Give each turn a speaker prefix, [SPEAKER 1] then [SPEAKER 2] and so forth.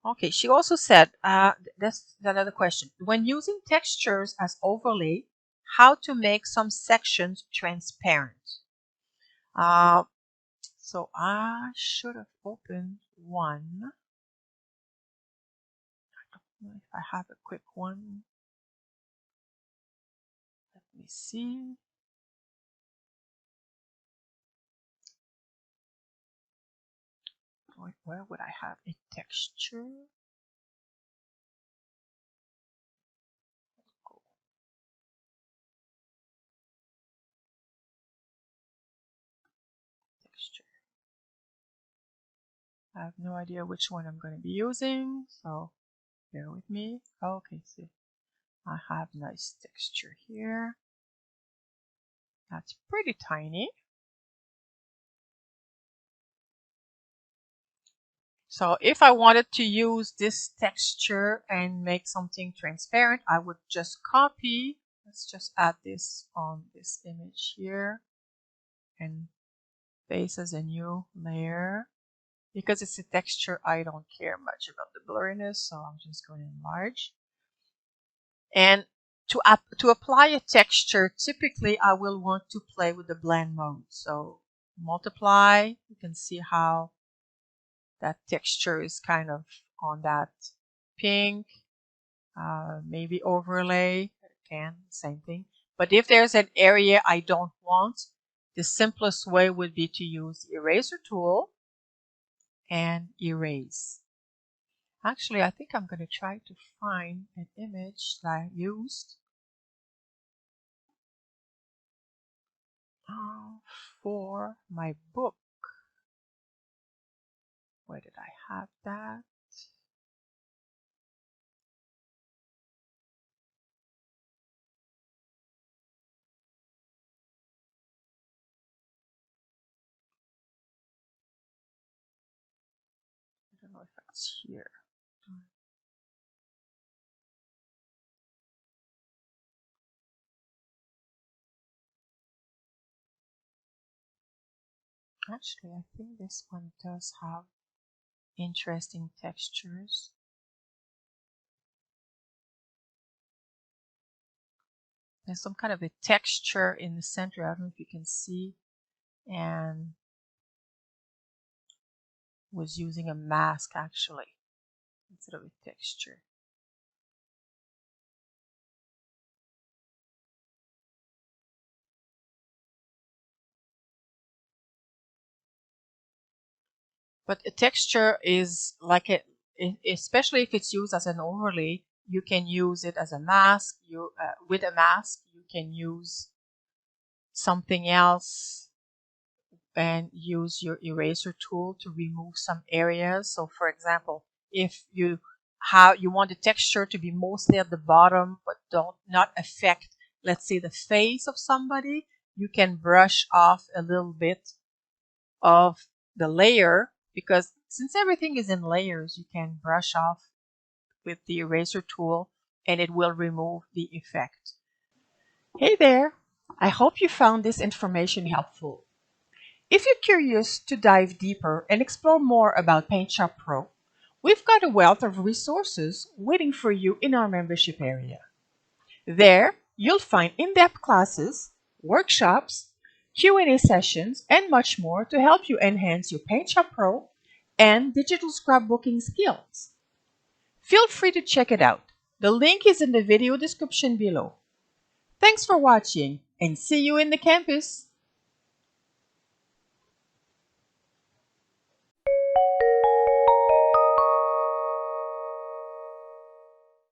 [SPEAKER 1] Okay, she also said, that's another question. When using textures as overlay, how to make some sections transparent? Uh, so I should have opened one. I don't know if I have a quick one. Let me see. Where would I have a texture? Texture. I have no idea which one I'm going to be using, so bear with me. Okay, see, I have nice texture here. That's pretty tiny. So if I wanted to use this texture and make something transparent, I would just copy. Let's just add this on this image here and paste as a new layer. Because it's a texture, I don't care much about the blurriness, so I'm just going to enlarge. And to apply a texture, typically I will want to play with the blend mode. So multiply, you can see how that texture is kind of on that pink. Maybe overlay, again, same thing. But if there's an area I don't want, the simplest way would be to use the eraser tool and erase. Actually, I think I'm going to try to find an image that I used for my book. Where did I have that? I don't know if that's here. Actually, I think this one does have interesting textures. There's some kind of a texture in the center. I don't know if you can see. And was using a mask actually instead of a texture. But a texture is like a, especially if it's used as an overlay, you can use it as a mask. With a mask, you can use something else and use your eraser tool to remove some areas. So for example, if you want the texture to be mostly at the bottom but don't not affect, let's say, the face of somebody, you can brush off a little bit of the layer, because since everything is in layers, you can brush off with the eraser tool and it will remove the effect. Hey there! I hope you found this information helpful. If you're curious to dive deeper and explore more about PaintShop Pro, we've got a wealth of resources waiting for you in our membership area. There, you'll find in-depth classes, workshops, Q&A sessions, and much more to help you enhance your PaintShop Pro and digital scrapbooking skills. Feel free to check it out. The link is in the video description below. Thanks for watching and see you in the campus!